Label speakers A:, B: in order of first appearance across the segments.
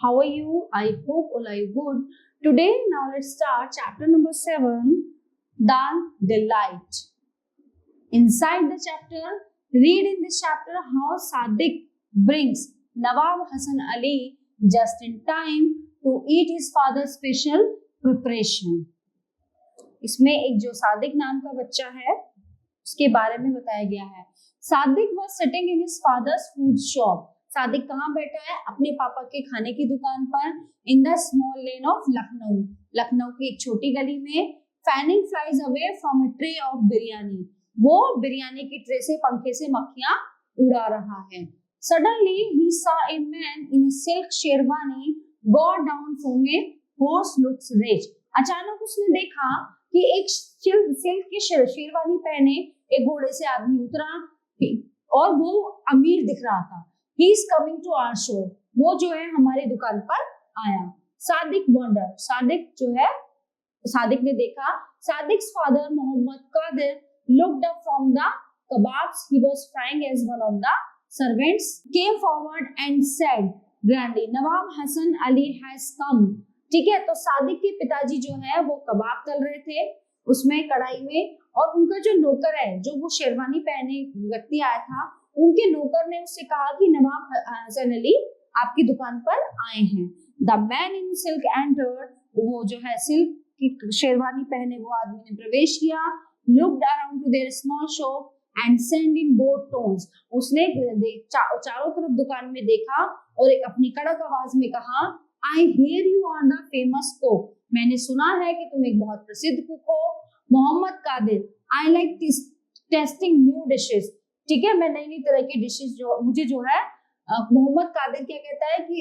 A: How are you? I hope all are good. Today, now let's start chapter number 7, Dal Delight. Inside the chapter, read in this chapter how Sadiq brings Nawab Hasan Ali just in time to eat his father's special preparation. इसमें एक जो सादिक नाम का बच्चा है उसके बारे में बताया गया है. Sadiq was sitting in his father's food shop. Sadiq कहाँ बैठा है? अपने पापा के खाने की दुकान पर. In the small lane of Lucknow. Lucknow की एक छोटी गली में. Fanning flies away from a tray of biryani. वो बिरयानी की ट्रे से पंखे से मक्खियां उड़ा रहा है. Suddenly he saw a man in a silk sherwani go down from a horse looks rich. अचानक उसने देखा कि एक सिल्क की शेरवानी पहने एक घोड़े से आदमी उतरा और वो अमीर दिख रहा था. He is coming to our shop. वो जो है हमारी दुकान पर आया. सादिक वंडर. सादिक जो है सादिक ने देखा. Sadiq's father Mohammad Qadir looked up from the kebabs he was frying as one of the servants came forward and said grandly, Nawab Hasan Ali has come. ठीक है, तो सादिक के पिताजी जो है वो कबाब तल रहे थे उसमें कढ़ाई में, और उनका जो नौकर है, जो वो शेरवानी पहने व्यक्ति आया था, उनके नौकर ने उससे कहा कि नवाब हसन अली आपकी दुकान पर आए हैं. The man in silk entered. वो जो है सिल्क की शेरवानी पहने वो आदमी ने प्रवेश किया. Looked around to their small shop and send in both tones. उसने चारों तरफ दुकान में देखा और एक अपनी कड़क आवाज में कहा, I hear you are the famous cook. मैंने सुना है कि तुम एक बहुत प्रसिद्ध कुक हो. Mohammad Qadir. I like tasting new dishes. ठीक है, मैं नई नई तरह की डिशेस जो मुझे जो है मोहम्मद कादिर क्या कहता है कि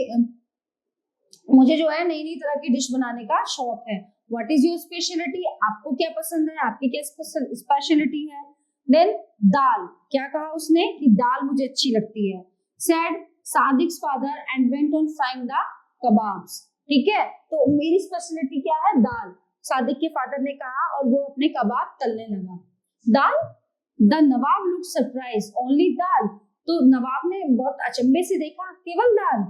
A: मुझे जो है नई नई तरह की डिश बनाने का शौक है. What is your speciality. आपको क्या पसंद है, आपकी क्या स्पेशलिटी है. देन दाल. क्या कहा उसने कि दाल मुझे अच्छी लगती है. Said Sadiq's father and went on frying the kebabs. ठीक है, तो मेरी स्पेशलिटी क्या है, दाल. सादिक के फादर ने कहा और वो अपने कबाब तलने लगा. Dal. The nawab look surprise. Only dal. तो नवाब ने बहुत अचंभे से देखा, केवल दाल.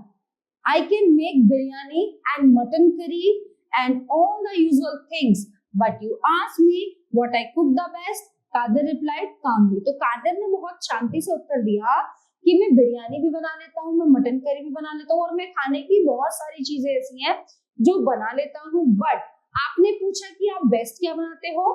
A: I can make biryani and mutton curry and all the usual things but you ask me what I cook the best. Qadir replied calmly. तो कादिर ने बहुत शांति से उत्तर दिया कि मैं बिरयानी भी बना लेता हूँ, मैं मटन करी भी बना लेता हूँ और मैं खाने की बहुत सारी चीजें ऐसी हैं जो बना लेता हूँ, बट आपने पूछा कि आप बेस्ट क्या बनाते हो,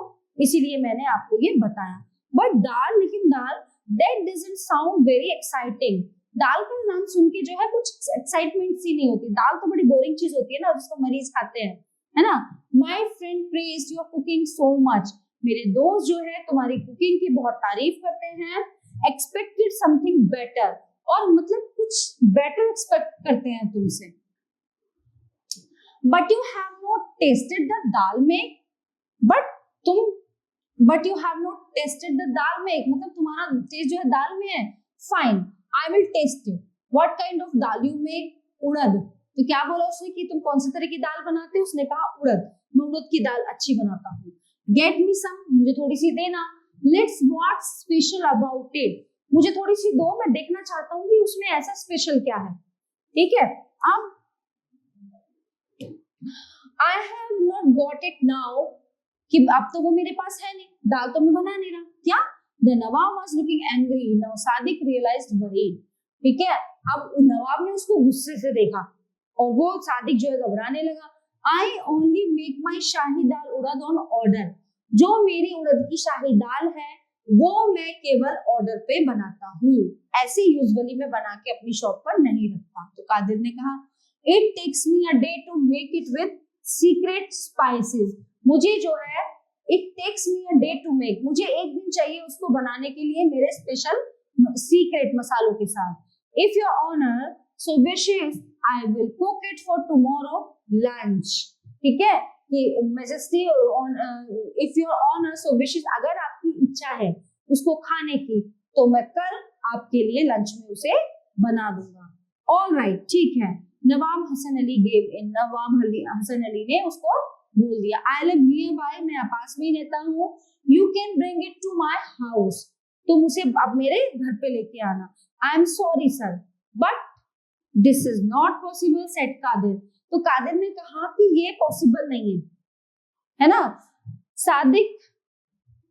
A: इसीलिए मैंने आपको ये बताया. बट दाल, लेकिन दाल, that doesn't sound very exciting. दाल का नाम सुन के जो है कुछ एक्साइटमेंट सी नहीं होती. दाल तो बड़ी बोरिंग चीज होती है ना, जिसको मरीज खाते हैं, है ना. My friend praised your cooking so much. मेरे दोस्त जो है तुम्हारी कुकिंग की बहुत तारीफ करते हैं. Expected something better. और मतलब कुछ बेटर एक्सपेक्ट करते हैं तुमसे. But you have not tasted the dal make. But you have not tasted the dal make. मतलब तुम्हारा टेस्ट जो है दाल में है. Fine, I will taste it. What kind of dal you make? उड़द. तो क्या बोला उसने कि तुम कौन सी तरह की दाल बनाते हो. उसने कहा उड़द. मैं उड़द की दाल अच्छी बनाता हूँ. Get me some. मुझे थोड़ी सी देना. Let's what's special about it. मुझे थोड़ी सी दो, मैं देखना चाहता हूँ कि उसमें ऐसा स्पेशल क्या है. ठीक है, अब I have not got it now. कि अब तो वो मेरे पास है नहीं, दाल तो मैं बना नहीं रहा. क्या? The Nawab was looking angry. Now Sadiq realized worried. ठीक है, अब नवाब ने उसको गुस्से से देखा और वो सादिक जो है घबराने लगा. I only make my shahi dal urad on order. जो मेरी उड़द की शाही दाल है वो मैं केवल ऑर्डर पे बनाता हूँ, ऐसे यूजुअली मैं बना के अपनी शॉप पर नहीं रखता. तो कादिर ने कहा, It takes me a day to make it with secret spices. मुझे जो है it takes me a day to make. मुझे एक दिन चाहिए उसको बनाने के लिए मेरे स्पेशल सीक्रेट मसालों के साथ. If your honor so wishes, I will cook it for tomorrow lunch. ठीक है, कि Majesty if your honor so wishes, अगर आपकी इच्छा है उसको खाने की तो मैं कल आपके लिए लंच में उसे बना दूंगा. All right, ठीक है. नवाब हसन अली ने उसको बोल दिया. I live nearby. मैं पास में ही रहता हूँ. You can bring it to my house. तुम उसे अब मेरे घर पे लेके आना. I am sorry sir, but this is not possible said Qadir. तो कादिर ने कहा कि ये पॉसिबल नहीं है ना। Sadiq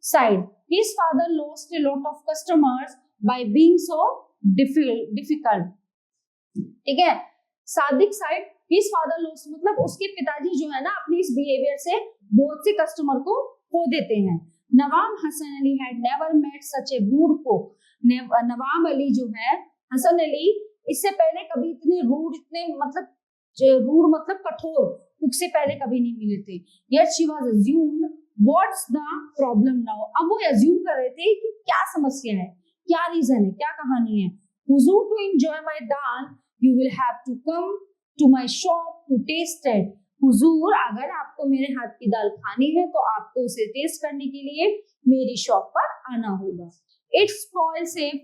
A: side his father lost a lot of customers by being so difficult. ठीक है, Sadiq side his father lost मतलब उसके पिताजी जो है ना अपनी इस बिहेवियर से बहुत से कस्टमर को खो देते हैं। Nawab Hasan Ali had never met such a rude cook. Nawab Ali जो है, हसन अली इससे पहले कभी इतने रूड, इतने मतलब रूड मतलब कठोर कुक से पहले कभी नहीं मिले थे। Yet she was assumed what's the problem now। अब वो assume कर रहे थे कि क्या समस्या है, क्या रीजन है, क्या कहानी है। हुजूर to enjoy my dal you will have to come to my shop to taste it। हुजूर अगर आपको मेरे हाथ की दाल खानी है तो आपको उसे टेस्ट करने के लिए मेरी शॉप पर आना होगा। It spoils safe,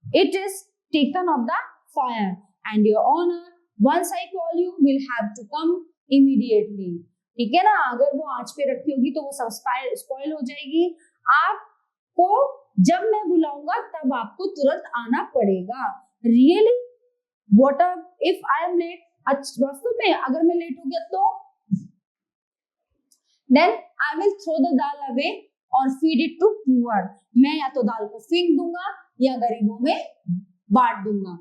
A: it is taken of the fire and your honor once I call you will have to come immediately। ठीक है ना, अगर वो आंच पे रखी होगी तो वो सब स्पॉइल हो जाएगी। आपको जब मैं बुलाऊंगा तब आपको तुरंत आना पड़ेगा। Really what if I am late. वास्तव में अगर मैं लेट हो गया तो then I will throw the dal away और फीड इट टू पुअर। मैं या तो दाल को फेंक दूंगा या गरीबों में बांट दूंगा।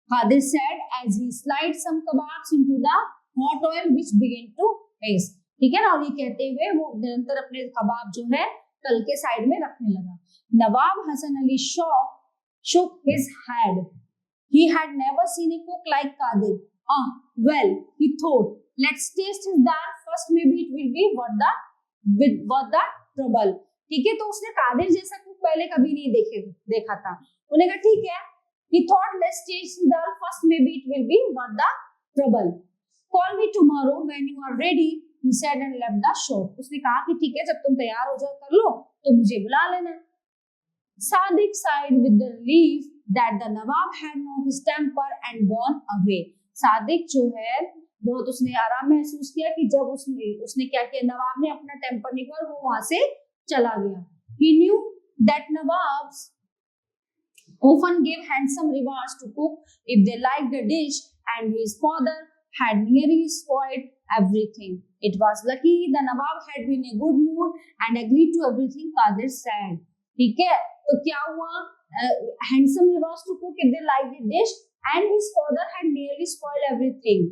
A: Qadir said as he slid some kebabs into the hot oil which began to haze। ठीक है ना, और ये कहते हुए वो निरंतर अपने कबाब जो है तल के साइड में रखने लगा। नवाब Hasan Ali shook his head। He had never seen a cook like Qadir। Well, he thought, let's taste his dal first, maybe it will be worth the trouble। ठीक है, तो उसने कादिर जैसा कुक पहले कभी नहीं देखा था। उन्हें कहा ठीक है, he thought let's taste the dal first, maybe it will be worth the trouble। Call me tomorrow when you are ready, he said and left the shop। उसने कहा कि ठीक है, जब तुम तैयार हो जाओ कर लो तो मुझे बुला लेना। Sadiq sighed with the relief that the Nawab had not his temper and gone away। Sadiq जो है बहुत उसने आराम महसूस किया कि जब उसने क्या किया, नवाब ने अपना टेम्पर नहीं किया, वो वहां से चला गया। He knew that Nawabs often gave handsome rewards to cook if they liked the dish, and his father had nearly spoiled everything। It was lucky the Nawab had been in a good mood and agreed to everything Qadir said। ठीक है, तो क्या हुआ, handsome rewards to cook if they liked the dish and his father had nearly spoiled everything।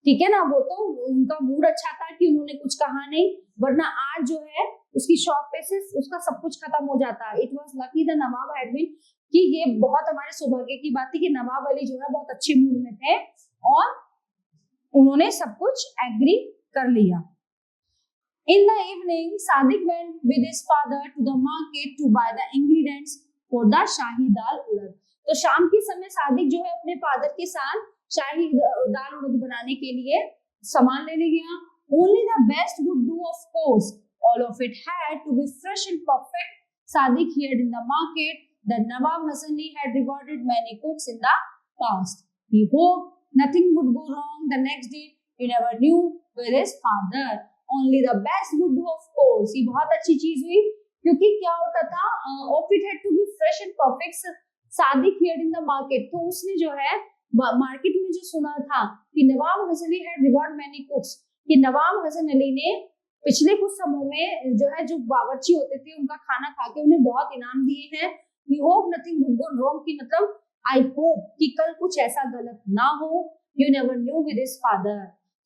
A: ठीक है ना, वो तो उनका मूड अच्छा था कि उन्होंने कुछ कहा नहीं, वरना आज जो है उसकी शॉप पे से उसका सब कुछ खत्म हो जाता। It was lucky the nawab had been, कि ये बहुत हमारे सौभाग्य की बात थी कि नवाब अली जो है बहुत अच्छे मूड में थे और उन्होंने सब कुछ एग्री कर लिया। In the evening, Sadiq went with his father to the market to buy the ingredients for the शाही दाल उड़द। तो शाम के समय सादिक जो है अपने फादर के साथ शाही दाल उड़द बनाने के लिए सामान लेने गया। Only the best would do, of course। All of it had to be fresh and perfect। Sadiq heard in the market that Nawab Hasan Ali had rewarded many cooks in the past। He hoped nothing would go wrong the next day। He never knew where his father। Only the best would do, of course। ये बहुत अच्छी चीज हुई क्योंकि क्या होता था, of it had to be fresh and perfect। Sadiq heard in the market, तो उसने जो है मार्केट में जो सुना था कि नवाब Hasan Ali had rewarded many cooks, कि नवाब हसन अली ने पिछले कुछ समय में जो है जो बावर्ची होते थे उनका खाना खा के उन्हें बहुत इनाम दिए हैं। We hope nothing would go wrong, की मतलब I hope कि कल कुछ ऐसा गलत ना हो। You never knew with his father।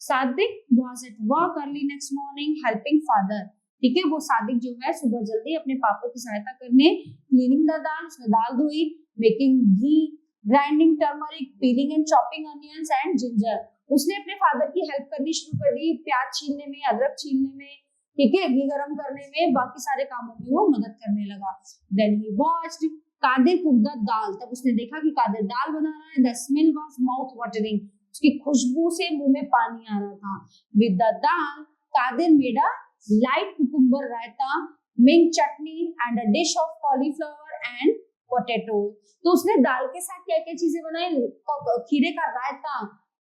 A: Sadiq was at work early next morning helping father। ठीक है, वो सादिक जो है सुबह जल्दी अपने पापा की सहायता करने क्लीनिंग द दाल, उसने दाल धोई, making ghee, grinding turmeric, piling and chopping onions and ginger. उसने अपने फादर की हेल्प करनी शुरू कर दी, प्याज छीलने में, अदरक छीलने में, ठीक है, घी गरम करने में, बाकी सारे कामों में वो मदद करने लगा। Then he watched Qadir cook the dal. तब उसने देखा कि कादिर दाल बना रहा है। The smell was mouth watering. उसकी खुशबू से मुंह में पानी आ रहा था। With the dal Qadir made a light cucumber raita, mint chutney and a dish of cauliflower and potato. तो उसने दाल के साथ क्या क्या चीजें बनाई, खीरे का रायता,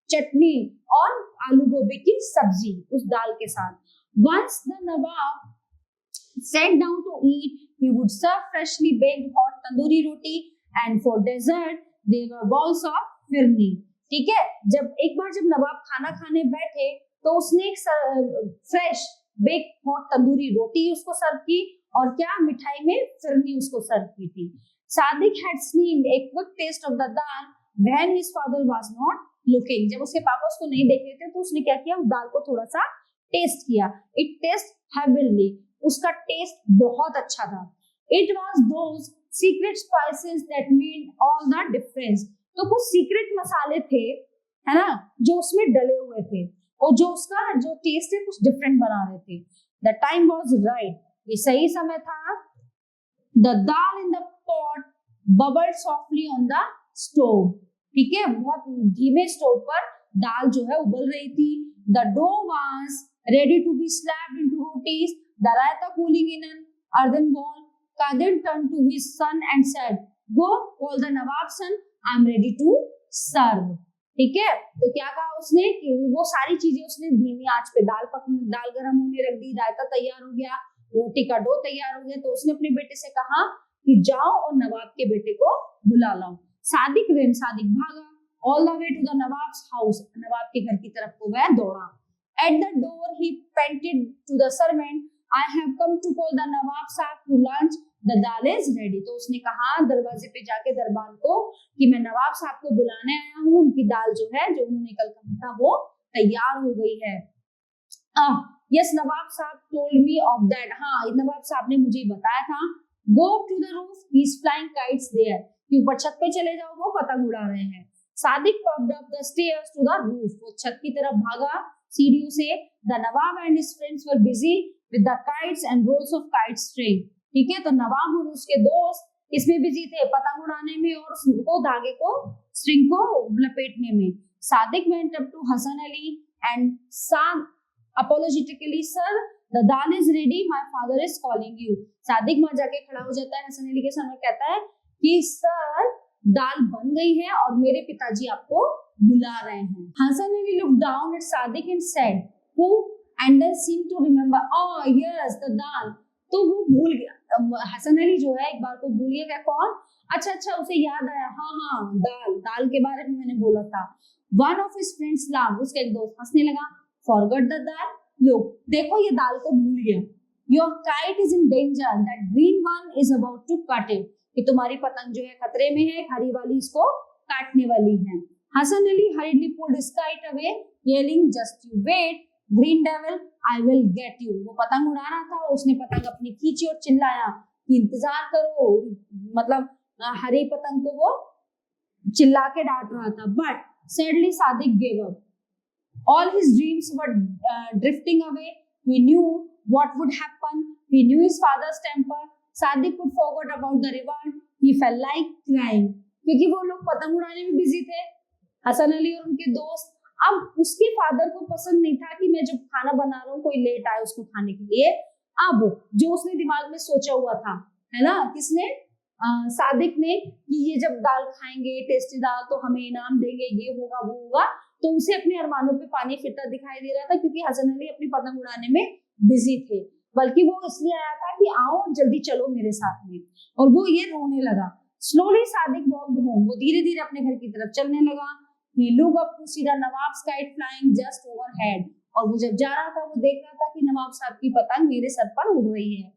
A: चटनी और आलू गोभी की सब्जी उस दाल के साथ। Once the Nawab sat down to eat, he would serve freshly baked hot tandoori roti, and for dessert there were balls of firni। ठीक है, जब नवाब खाना खाने बैठे तो उसने एक फ्रेश बेक हॉट तंदूरी रोटी उसको सर्व की और क्या मिठाई में फिरनी उसको सर्व की थी। Sadiq had seen a quick taste of the dal when his father was not looking. जब उसके पापा उसको नहीं देख रहे थे तो उसने क्या किया, उस दाल को थोड़ा सा टेस्ट किया। It tastes heavenly. उसका टेस्ट बहुत अच्छा था। It was those secret spices that made all the difference. तो कुछ सीक्रेट मसाले थे, है ना, जो उसमें डले हुए थे और जो उसका जो टेस्ट है कुछ डिफरेंट बना रहे थे। The time was right. ये सही समय था। The dal in the pot bubbled softly on the stove. ठीक है, बहुत धीमे स्टोव पर दाल जो है उबल रही थी। The dough was ready to be slapped into rotis. The raita cooling in an earthen bowl. Kadir turned to his son and said, "Go call the Nawab son. I'm ready to serve." ठीक है, तो क्या कहा उसने कि वो सारी चीजें उसने धीमी आंच पे दाल गर्म होने रख दी, रायता तैयार हो गया, रोटी का डो तैयार हो गया। तो उसने अपने बेटे से कहा कि जाओ और नवाब के बेटे को बुला लाओ। सादिक भागा all the way to the Nawab's house. नवाब के घर की तरफ को वह दौड़ा। At the door he panted to the servant, "I have come to call the Nawab Sahib to lunch. The dal is ready." तो उसने कहा दरवाजे पे जाके दरबान को कि मैं नवाब साहब को बुलाने आया हूँ, उनकी दाल जो है जो उन्होंने कल कहा था वो तैयार हो गई है। Yes, नवाब साहब told me of that. हाँ, नवाब साहब ने मुझे बताया था। Go to the roof, he's flying kites there. कि ऊपर छत पे चले जाओ, वो पतंग उड़ा रहे हैं। Sadiq popped up the stairs to the roof. वो छत की तरफ भागा सीढ़ियों से। The Nawab and his friends were busy with the kites and rolls of kite string. ठीक है, तो नवाब और उसके दोस्त इसमें बिजी थे, पतंग उड़ाने में और उसको धागे को स्ट्रिंग को लपेटने में। Sadiq went up to Hasan Ali and sang apologetically, "Sir, the dal is ready. My father is calling you." Sadiq वहां जाके खड़ा हो जाता है हसन अली के सामने, कहता है कि सर दाल बन गई है और मेरे पिताजी आपको बुला रहे हैं। Hasan Ali looked down at Sadiq and said, "Who?" and then seemed to remember, "Oh yes, the dal." तो वो भूल गया, हसन अली जो है एक बार को भूल गया, कौन? अच्छा, उसे याद आया, हाँ दाल के बारे में मैंने बोला था। One of his friends laughed. उसका एक दोस्त हंसने लगा। Forgot the dal. लो देखो ये दाल को भूल गया। Your kite is in danger. That green one is about to cut it. कि तुम्हारी पतंग जो है खतरे में है, हरी वाली इसको काटने वाली है। Hasan Ali hurriedly pulled his kite away, yelling, "Just you wait, green devil, I will get you." वो पतंग उड़ा रहा था, उसने पतंग अपनी खींची और चिल्लाया कि इंतजार करो, मतलब हरी पतंग को वो चिल्ला के डांट रहा था। But sadly Sadiq gave up. All his dreams were drifting away. He knew what would happen. He knew his father's temper. Sadiq could forget about the reward. He felt like crying. क्योंकि वो लोग पतंग उड़ाने में busy थे, हसन अली और उनके दोस्त। अब उसके फादर को पसंद नहीं था कि मैं जब खाना बना रहा हूँ कोई लेट आए उसको खाने के लिए। अब जो उसने दिमाग में सोचा हुआ था, है ना, किसने? सादिक ने, कि ये जब दाल खाएंगे टेस्टी दाल तो हमें इनाम देंगे, ये होगा वो होगा। तो उसे अपने अरमानों पे पानी फिरता दिखाई दे रहा था क्योंकि हसन अली अपनी पतंग उड़ाने में बिजी थे, बल्कि वो इसलिए आया था कि आओ और जल्दी चलो मेरे साथ में। और वो ये रोने लगा। Slowly Sadiq walked home. वो धीरे धीरे अपने घर की तरफ चलने लगा। He looked up to see the Nawab's kite flying just overhead. और वो जब जा रहा था वो देख रहा था कि नवाब साहब की पतंग मेरे सर पर उड़ रही है।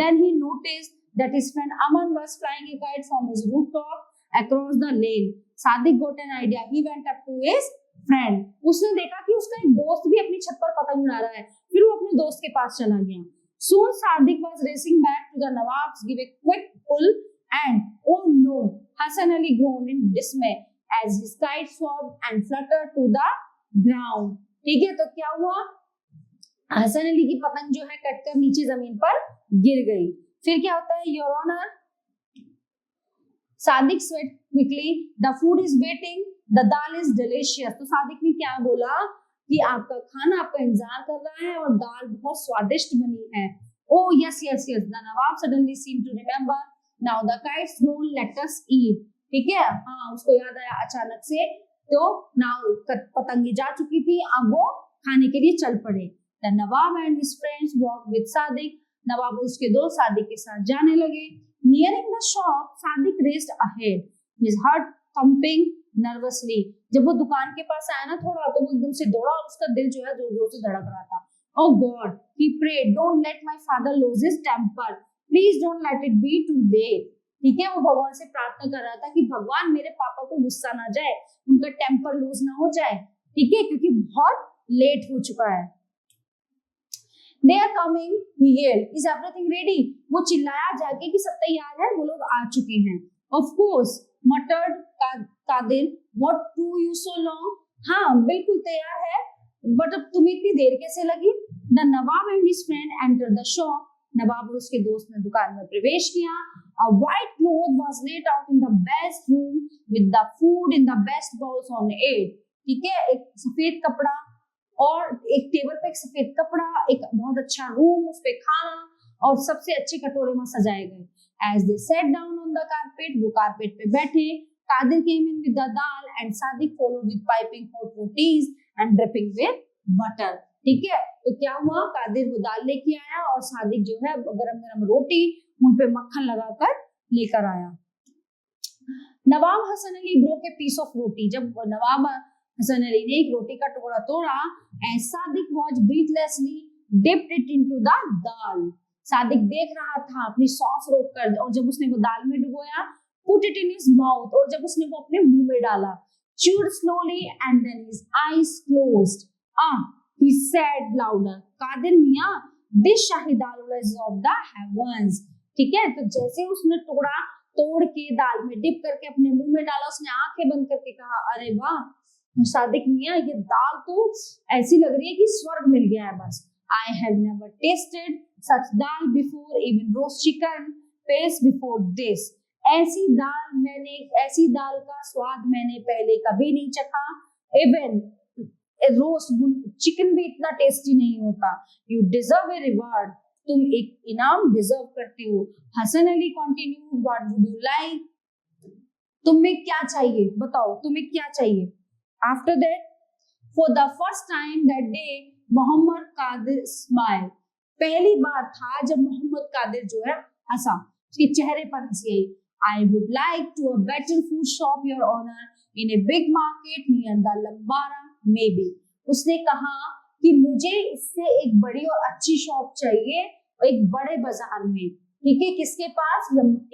A: Then he noticed that his friend Aman was flying a kite from his rooftop across the lane. Sadiq got an idea. He went up to his friend. उसने देखा कि उसका एक दोस्त भी अपनी छत पर पतंग उड़ा रहा है, फिर वो अपने दोस्त के पास चला गया। Soon Sadiq was racing back to the Nawab's, give a quick pull, and oh no, Hasan Ali groaned in dismay as his kite swerved and fluttered to the ground. ठीक है, तो क्या हुआ? हसन अली की पतंग जो है कटकर नीचे जमीन पर गिर गई। फिर क्या होता है? Your honour, Sadiq sweat quickly. The food is waiting. The dal is delicious. तो सादिक ने क्या बोला कि आपका खाना आपका इंतजार कर रहा है और दाल बहुत स्वादिष्ट बनी है। Oh yes. The Nawab suddenly seemed to remember. Now the kite's gone. Let us eat. ठीक है, हाँ, उसको याद आया अचानक से। तो नाउ पतंगी जा चुकी थी, अब वो खाने के लिए चल पड़े। The Nawab and his friends walked with Sadiq. नवाब और उसके दोस्त सादिक के साथ जाने लगे। Nearing the shop, Sadiq raced ahead, his heart thumping nervously. जब वो दुकान के पास आया ना थोड़ा, तो वो एकदम से दौड़ा और उसका दिल जो है जोर जोर से धड़क रहा था. Oh God, he prayed, don't let my father lose his temper. Please don't let it be too late. ठीक है, वो भगवान से प्रार्थना कर रहा था कि भगवान मेरे पापा को गुस्सा ना जाए, उनका टेम्पर लूज ना हो जाए. ठीक है, क्योंकि बहुत लेट हो चुका है. They are coming, he yelled. Is everything ready? वो चिल्लाया जाके कि सब तैयार है, वो लोग आ चुके हैं. Of course, muttered Qadir. What took you so long? हाँ, बिल्कुल तैयार है, but अब तुम्हें इतनी देर कैसे लगी? The Nawab and his friend entered the shop. नवाब और उसके दोस्त ने दुकान में प्रवेश किया. A white cloth was laid out in the best room with the food in the best bowls on it. ठीक है, एक सफेद कपड़ा और एक टेबल पे एक सफेद कपड़ा, एक बहुत अच्छा रूम, उस पे खाना और सबसे अच्छे कटोरे में सजाए गए. As they sat down on the carpet, वो कारपेट पे बैठे. Qadir came in with the dal and Sadiq followed with piping hot rotis and dripping with butter. ठीक है, तो क्या हुआ, कादिर वो दाल लेके आया और सादिक जो है गरम गरम रोटी उन पे मक्खन लगाकर लेकर आया. नवाब Hasan Ali broke a piece of roti. जब नवाब हसन अली ने एक रोटी का टुकड़ा तोड़ा, and Sadiq was breathlessly dipped it into the dal. Sadiq देख रहा था अपनी सांस रोककर, और जब उसने वो दाल में डुबोया, put it in his mouth, और जब उसने वो अपने मुंह में डाला, chewed slowly and then his eyes closed. He said louder, Qadir Miyan, this shahi dal is of the heavens. ठीक है, तो जैसे उसने टुकड़ा तोड़ के दाल में डिप करके अपने मुंह में डाला, उसने आंखें बंद करके कहा, अरे वाह सादिक मियां, ये दाल तो ऐसी लग रही है कि स्वर्ग मिल गया है बस. I have never tasted such dal before, even roast chicken tastes before this. ऐसी दाल का स्वाद मैंने पहले कभी नहीं चखा. Even रोस्ट चिकन भी इतना टेस्टी नहीं होता. You deserve a reward. तुम एक इनाम डिजर्व करते हो. Hasan Ali continued, what would you like? तुम्हें क्या चाहिए, बताओ तुम्हें क्या चाहिए. After that, for the first time that day, Mohammad Qadir smiled. पहली बार था जब मोहम्मद कादिर जो है हंसा, उसके चेहरे पर हंसी आई. I would like to a better food shop, your honor, in a big market near the Lambara, maybe. उसने कहा कि मुझे इससे एक बड़ी और अच्छी शॉप चाहिए, एक बड़े बाजार में. ठीक है, किसके पास,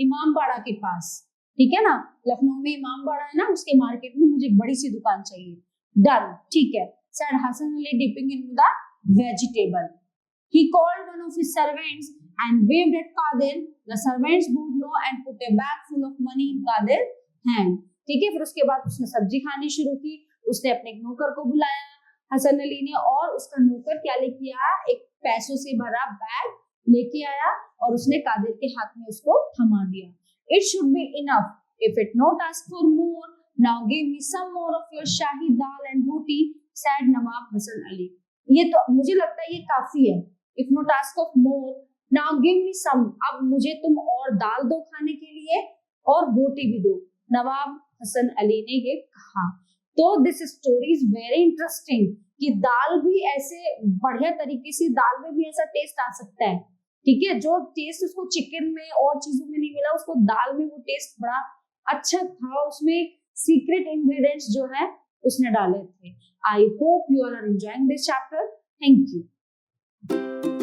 A: इमामबाड़ा के पास. ठीक है ना, लखनऊ में इमामबाड़ा है ना, उसके मार्केट में मुझे एक बड़ी सी दुकान चाहिए. डन, ठीक है, said Hasan Ali dipping into the vegetable. He called one of his servants and waved at Qadir. The servants bowed low and put a bag full of money in Qadir's hand. ठीक है, फिर उसके बाद उसने सब्जी खानी शुरू की. उसने अपने एक नौकर को बुलाया हसन अली ने, और उसका नौकर क्या लेके आया, एक पैसों से भरा बैग लेके आया और उसने कादिर के हाथ में उसको थमा दिया. It should be enough. If it not ask for more, now give me some more of your shahi dal and roti, said Nawab Hasan Ali. ये तो मुझे लगता है ये काफी है. If not ask of more, now give me some. अब मुझे तुम और दाल दो खाने के लिए और रोटी भी दो. नवाब हसन अली ने ये कहा. तो this story is very interesting कि दाल भी ऐसे बढ़िया तरीके से, दाल में भी ऐसा टेस्ट आ सकता है. ठीक है, जो टेस्ट उसको चिकन में और चीजों में नहीं मिला, उसको दाल में वो टेस्ट बड़ा अच्छा था, और उसमें सीक्रेट इंग्रेडिएंट्स जो है उसने डाले थे. I hope you are enjoying this chapter. Thank you.